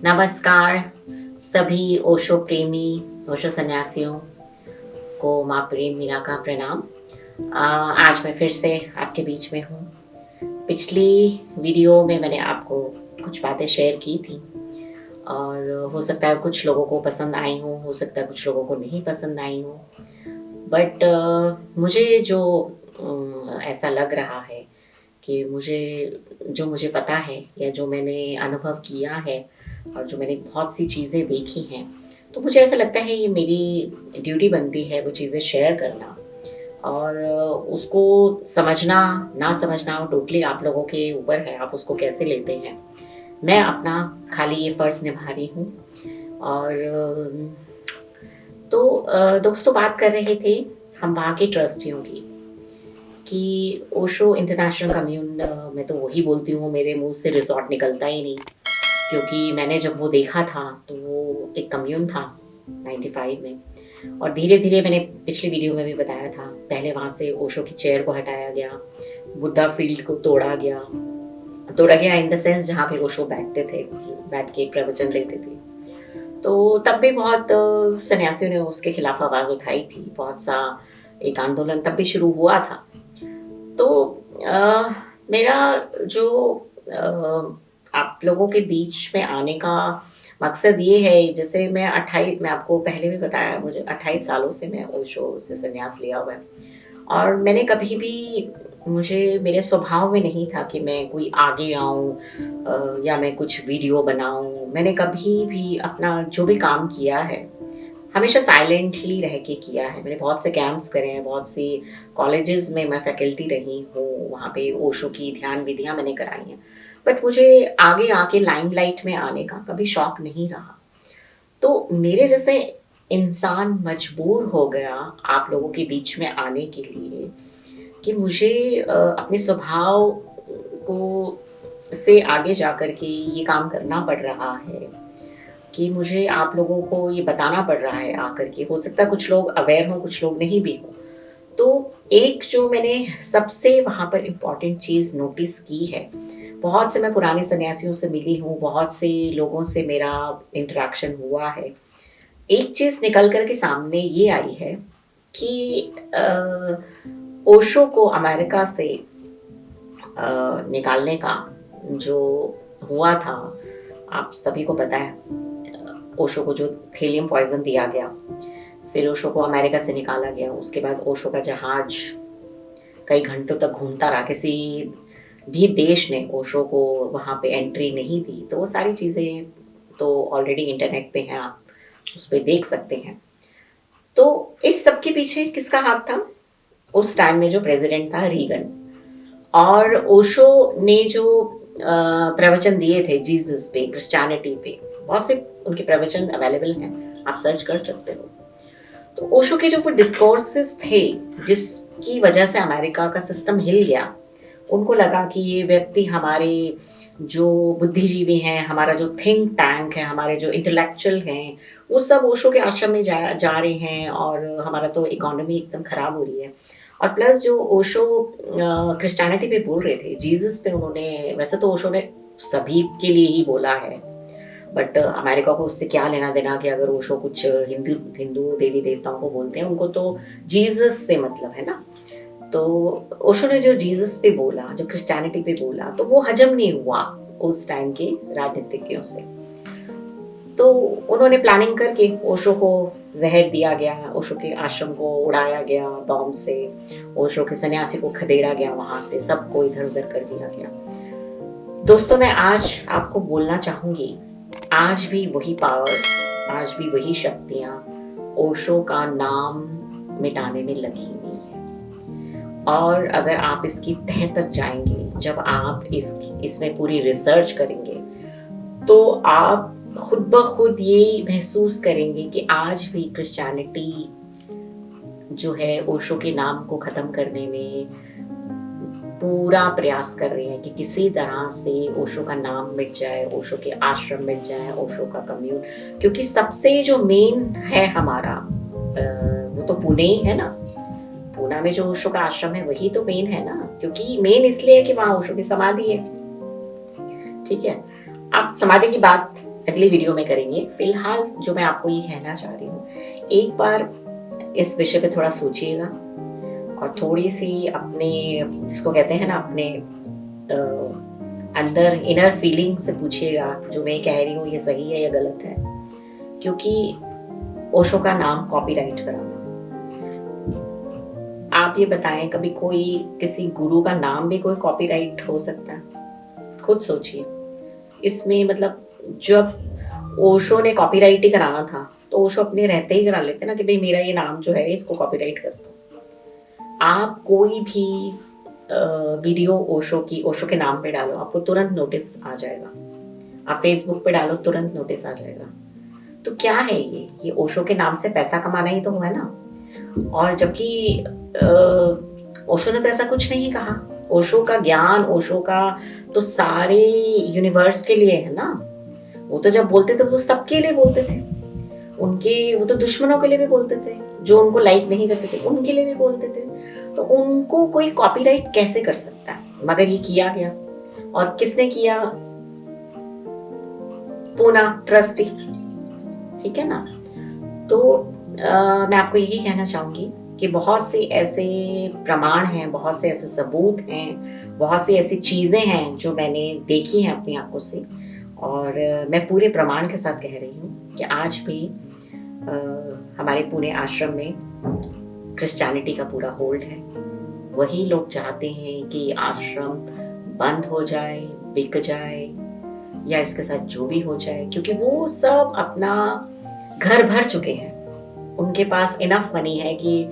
नमस्कार सभी ओशो प्रेमी, ओशो सन्यासियों को माँ प्रेम मीना का प्रणाम। आज मैं फिर से आपके बीच में हूँ। पिछली वीडियो में मैंने आपको कुछ बातें शेयर की थी और हो सकता है कुछ लोगों को पसंद आई हों, हो सकता है कुछ लोगों को नहीं पसंद आई हों। बट मुझे जो ऐसा लग रहा है कि मुझे पता है या जो मैंने अनुभव किया है और जो मैंने बहुत सी चीज़ें देखी हैं, तो मुझे ऐसा लगता है ये मेरी ड्यूटी बनती है वो चीज़ें शेयर करना और उसको समझना, ना समझना टोटली आप लोगों के ऊपर है, आप उसको कैसे लेते हैं। मैं अपना खाली ये फ़र्ज़ निभा रही हूँ और तो दोस्तों बात कर रहे थे हम वहाँ के ट्रस्टियों की कि ओशो इंटरनेशनल कम्यून मैं तो वही बोलती हूँ, मेरे मुँह से रिज़ॉर्ट निकलता ही नहीं। क्योंकि मैंने जब वो देखा था तो वो एक कम्यून था 95 में और धीरे-धीरे मैंने पिछली वीडियो में भी बताया था, पहले वहाँ से ओशो की चेयर को हटाया गया, बुद्धा फील्ड को तोड़ा गया इन द सेंस जहाँ पे ओशो बैठते थे, बैठ के प्रवचन देते थे। तो तब भी बहुत सन्यासियों ने उसके खिलाफ आवाज़ उठाई थी, बहुत सा एक आंदोलन तब भी शुरू हुआ था। तो अ, मेरा जो आप लोगों के बीच में आने का मकसद ये है, जैसे मैं आपको पहले भी बताया, मुझे 28 सालों से मैं ओशो से संन्यास लिया हुआ है और मैंने कभी भी मुझे मेरे स्वभाव में नहीं था कि मैं कोई आगे आऊँ या मैं कुछ वीडियो बनाऊँ। मैंने कभी भी अपना जो भी काम किया है हमेशा साइलेंटली रह के किया है। मैंने बहुत से कैंप्स करे हैं, बहुत सी कॉलेजेस में मैं फैकल्टी रही हूँ, वहाँ पे ओशो की ध्यान विधियाँ मैंने कराई हैं। बट मुझे आगे आके लाइमलाइट में आने का कभी शौक नहीं रहा। तो मेरे जैसे इंसान मजबूर हो गया आप लोगों के बीच में आने के लिए कि मुझे अपने स्वभाव को से आगे जाकर के ये काम करना पड़ रहा है। कि मुझे आप लोगों को ये बताना पड़ रहा है आकर के, हो सकता है कुछ लोग अवेयर हों, कुछ लोग नहीं भी हों। तो एक जो मैंने सबसे वहाँ पर इम्पोर्टेंट चीज़ नोटिस की है, बहुत से मैं पुराने सन्यासियों से मिली हूँ, बहुत से लोगों से मेरा इंटरैक्शन हुआ है। एक चीज़ निकल कर के सामने ये आई है कि ओशो को अमेरिका से निकालने का जो हुआ था, आप सभी को पता है ओशो को जो थेलियम पॉइज़न दिया गया, फिर ओशो को अमेरिका से निकाला गया, उसके बाद ओशो का जहाज कई घंटों तक घूमता रहा, किसी भी देश ने ओशो को वहाँ पे एंट्री नहीं दी। तो वो सारी चीज़ें तो ऑलरेडी इंटरनेट पे हैं, आप उस पे देख सकते हैं। तो इस सब के पीछे किसका हाथ था? उस टाइम में जो प्रेज़िडेंट था रीगन और ओशो ने जो प्रवचन दिए थे जीसस पे, क्रिश्चियनिटी पे, बहुत से उनके प्रवचन अवेलेबल हैं, आप सर्च कर सकते हो। तो ओशो के जो वो डिस्कोर्सेस थे, जिसकी वजह से अमेरिका का सिस्टम हिल गया, उनको लगा कि ये व्यक्ति हमारे जो बुद्धिजीवी हैं, हमारा जो थिंक टैंक है, हमारे जो इंटेलेक्चुअल हैं, वो सब ओशो के आश्रम में जा रहे हैं और हमारा तो इकोनॉमी एकदम खराब हो रही है। और प्लस जो ओशो क्रिश्चियनिटी पे बोल रहे थे, जीसस पे उन्होंने, वैसे तो ओशो ने सभी के लिए ही बोला है, बट अमेरिका को उससे क्या लेना-देना कि अगर ओशो कुछ हिंदू देवी-देवताओं को बोलते हैं, उनको तो जीसस से मतलब है ना। तो ओशो ने जो जीसस पे बोला, जो क्रिश्चियनिटी पे बोला, तो वो हज़म नहीं हुआ उस टाइम के राजनीतिज्ञों से। तो उन्होंने प्लानिंग करके ओशो को ज़हर दिया गया, ओशो के आश्रम को उड़ाया गया बॉम्ब से, ओशो के सन्यासी को खदेड़ा गया वहाँ से, सबको इधर-उधर कर दिया गया। दोस्तों मैं आज आपको बोलना चाहूँगी, आज भी वही पावर, आज भी वही शक्तियाँ ओशो का नाम मिटाने में लगी हुई हैं। और अगर आप इसकी तह तक जाएँगे, जब आप इसमें पूरी रिसर्च करेंगे, तो आप खुद ब खुद ये महसूस करेंगे कि आज भी क्रिश्चियनिटी जो है ओशो के नाम को ख़त्म करने में पूरा प्रयास कर रही है कि किसी तरह से ओशो का नाम मिट जाए, ओशो के आश्रम मिट जाए, ओशो का कम्यून, क्योंकि सबसे जो मेन है हमारा वो तो पुणे ही है ना। पूना में जो ओशो का आश्रम है वही तो मेन है ना, क्योंकि मेन इसलिए है कि वहाँ ओशो की समाधि है। ठीक है? अब समाधि की बात अगली वीडियो में करेंगे। फिलहाल जो मैं आपको ये कहना चाह रही हूँ, एक बार इस विषय पे थोड़ा सोचिएगा और थोड़ी सी अपने, जिसको कहते हैं ना, अपने अंदर इनर फीलिंग से पूछिएगा जो मैं कह रही हूँ ये सही है या गलत है। क्योंकि ओशो का नाम कॉपीराइट कराना, आप ये बताएं कभी कोई किसी गुरु का नाम भी कोई कॉपीराइट हो सकता है? खुद सोचिए। इसमें मतलब जब ओशो ने कॉपीराइट ही कराना था तो ओशो अपने रहते ही करा लेते ना कि भाई मेरा ये नाम जो है इसको कॉपीराइट कर दो। आप कोई भी वीडियो ओशो के नाम पे डालो, आपको तुरंत नोटिस आ जाएगा। आप फेसबुक पे डालो, तुरंत नोटिस आ जाएगा। तो क्या है ये ओशो के नाम से पैसा कमाना ही तो हुआ ना। और जबकि ओशो ने तो ऐसा कुछ नहीं कहा। ओशो का ज्ञान, ओशो का तो सारे यूनिवर्स के लिए है ना। वो तो जब बोलते थे वो तो सबके लिए बोलते थे। उनके वो तो दुश्मनों के लिए भी बोलते थे, जो उनको लाइक नहीं करते थे उनके लिए भी बोलते थे। तो उनको कोई कॉपीराइट कैसे कर सकता है? मगर ये किया गया। और किसने किया? पूना ट्रस्टी, ठीक है ना। तो मैं आपको यही कहना चाहूंगी कि बहुत से ऐसे प्रमाण हैं, बहुत से ऐसे सबूत हैं, बहुत सी ऐसी चीजें हैं जो मैंने देखी हैं अपनी आंखों से, और मैं पूरे प्रमाण के साथ कह रही हूँ कि आज भी हमारे पुणे आश्रम में क्रिश्चियनिटी का पूरा होल्ड है। वही लोग चाहते हैं कि आश्रम बंद हो जाए, बिक जाए, या इसके साथ जो भी हो जाए, क्योंकि वो सब अपना घर भर चुके हैं। उनके पास इनफ मनी है कि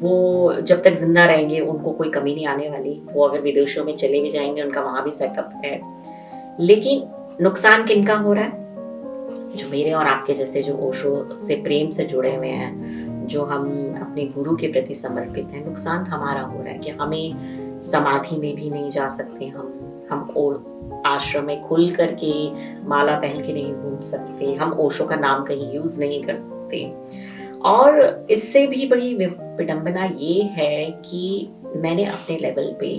वो जब तक जिंदा रहेंगे उनको कोई कमी नहीं आने वाली। वो अगर विदेशों में चले भी जाएंगे उनका वहां भी सेटअप है। लेकिन नुकसान किनका हो रहा है? जो मेरे और आपके जैसे जो ओशो से प्रेम से जुड़े हुए हैं, जो हम अपने गुरु के प्रति समर्पित हैं। नुकसान हमारा हो रहा है कि हमें समाधि में भी नहीं जा सकते। हम आश्रम में खुल करके माला पहन के नहीं घूम सकते। हम ओशो का नाम कहीं यूज नहीं कर सकते। और इससे भी बड़ी विडंबना ये है कि मैंने अपने लेवल पे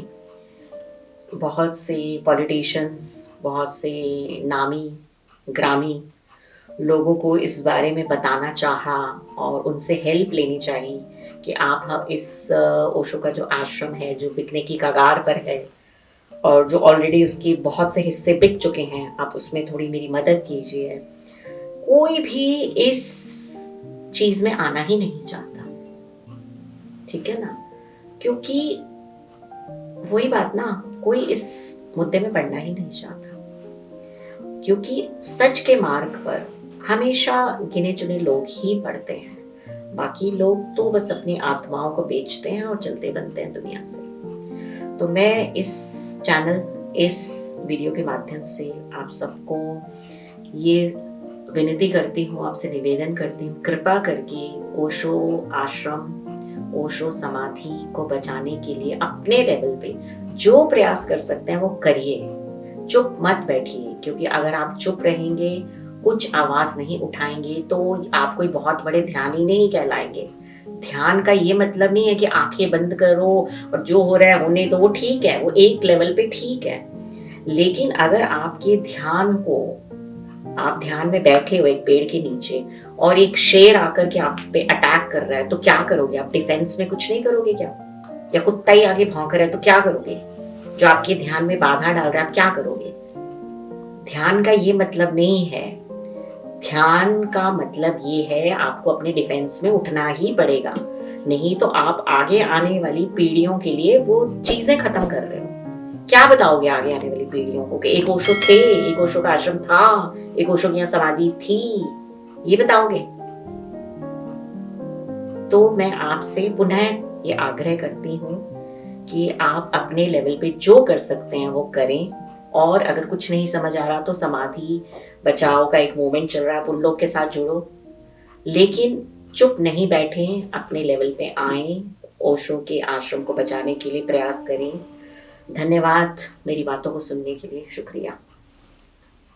बहुत से पॉलिटिशियंस, बहुत से नामी ग्रामी लोगों को इस बारे में बताना चाहा और उनसे हेल्प लेनी चाहिए कि आप इस ओशो का जो आश्रम है, जो बिकने की कगार पर है और जो ऑलरेडी उसके बहुत से हिस्से बिक चुके हैं, आप उसमें थोड़ी मेरी मदद कीजिए। कोई भी इस चीज में आना ही नहीं चाहता, ठीक है ना। क्योंकि वही बात ना, कोई इस मुद्दे में पड़ना ही नहीं चाहता। क्योंकि सच के मार्ग पर हमेशा गिने चुने लोग ही पड़ते हैं। बाकी लोग तो बस अपनी आत्माओं को बेचते हैं और चलते बनते हैं दुनिया से। तो मैं इस चैनल, इस वीडियो के माध्यम से आप सबको ये विनती करती हूँ, आपसे निवेदन करती हूँ, कृपा करके ओशो आश्रम, ओशो समाधि को बचाने के लिए अपने लेवल पे जो प्रयास कर सकते हैं वो करिए। चुप मत बैठिए, क्योंकि अगर आप चुप रहेंगे, कुछ आवाज नहीं उठाएंगे, तो आप कोई बहुत बड़े ध्यानी नहीं कहलाएंगे। ध्यान का ये मतलब नहीं है कि आंखें बंद करो और जो हो रहा है होने दो। वो ठीक है, वो एक लेवल पे ठीक है। लेकिन अगर आपके ध्यान को, आप ध्यान में बैठे हो एक पेड़ के नीचे और एक शेर आकर के आप पे अटैक कर रहा है, तो क्या करोगे? आप डिफेंस में कुछ नहीं करोगे क्या? या कुत्ता ही आगे भौंक रहा है तो क्या करोगे? जो आपके ध्यान में बाधा डाल रहा है, आप क्या करोगे? ध्यान का ये मतलब नहीं है। ध्यान का मतलब ये है आपको अपने डिफेंस में उठना ही पड़ेगा, नहीं तो आप आगे आने वाली पीढ़ियों के लिए वो चीजें खत्म कर रहे हो। क्या बताओगे आगे आने वाली पीढ़ियों को कि एक ओशो थे, एक ओशो का आश्रम था, एक ओशो की यहाँ समाधि थी? ये बताओगे? तो मैं आपसे पुनः ये आग्रह करती हूँ कि आप अपने लेवल पे जो कर सकते हैं वो करें। और अगर कुछ नहीं समझ आ रहा तो समाधि बचाओ का एक मूवमेंट चल रहा है, आप उन लोग के साथ जुड़ो। लेकिन चुप नहीं बैठे, अपने लेवल पे आए, ओशो के आश्रम को बचाने के लिए प्रयास करें। धन्यवाद मेरी बातों को सुनने के लिए, शुक्रिया।